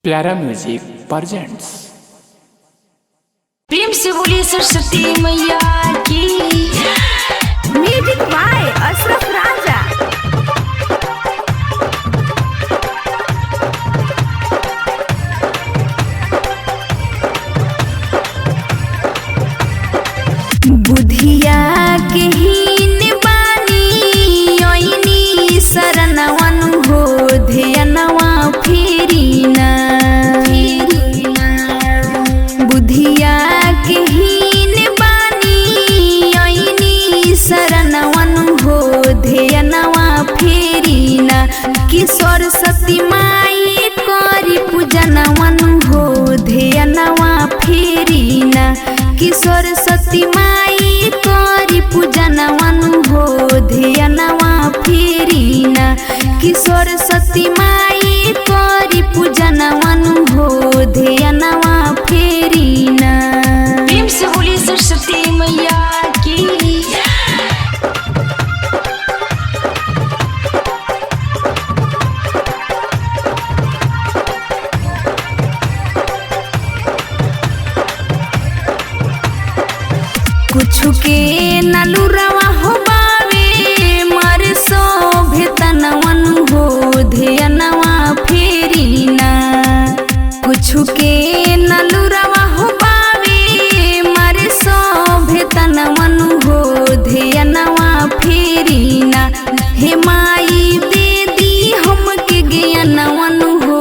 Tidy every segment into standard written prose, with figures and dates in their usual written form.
प्यारा music presents. प्रेम से बोलिए सरस्वती मैया की। म्यूजिक बाय अशरफ राजा। बुधिया के हीन बानी ओइनी शरणवन हो ध्यानवा फेरीना। बुधिया के हीन बानी ओइनी शरणवन हो ध्यानवा फेरीना। कि सरस्वती माई करी पूजनवन हो ध्यानवा फेरीना। कि सरस्वती माई करी पूजनवन हो ध्यानवा फेरीना। कि सरस्वती माई करी पूजनवन हो ध्यानवा फेरीना। प्रेम से बोलिए सरस्वती मैया की। कुछु के नलुरवा हो बावे मर शोभे तनवन हो ध्यानवा फेरीना। कुछु के नलुरवा हो बावे मर शोभे तनवन हो ध्यानवा फेरीना। हे माई दे दी हमके ज्ञानवन हो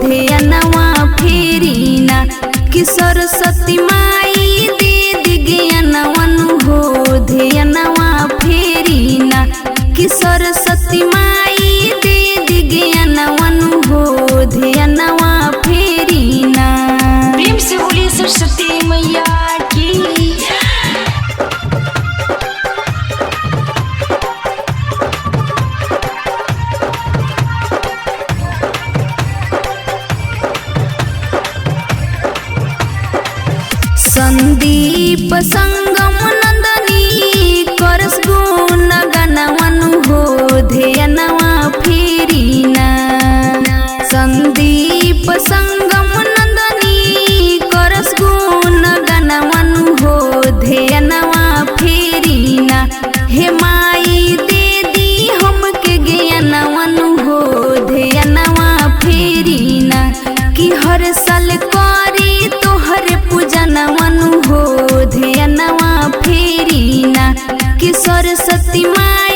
ध्यानवा फेरीना। कि सरस्वती माई दे दी ज्ञानवन हो ध्यानवा फेरीना। कि सरस्वती माई दे दी ज्ञानवन हो ध्यानवा फेरीना। प्रेम से बोलिए सरस्वती मैया की। संदीप संगम नंदनी करस गुण गणवन हो ध्यानवा फेरीना। संदीप संगम नंदनी करस गुण गणवन हो ध्यानवा फेरीना। हे माई दे दी हमके ज्ञानवन हो ध्यानवा फेरीना। कि हर साल करी तोहर पूजनवन हो ध्यानवा फेरीना। कि सरस्वती माई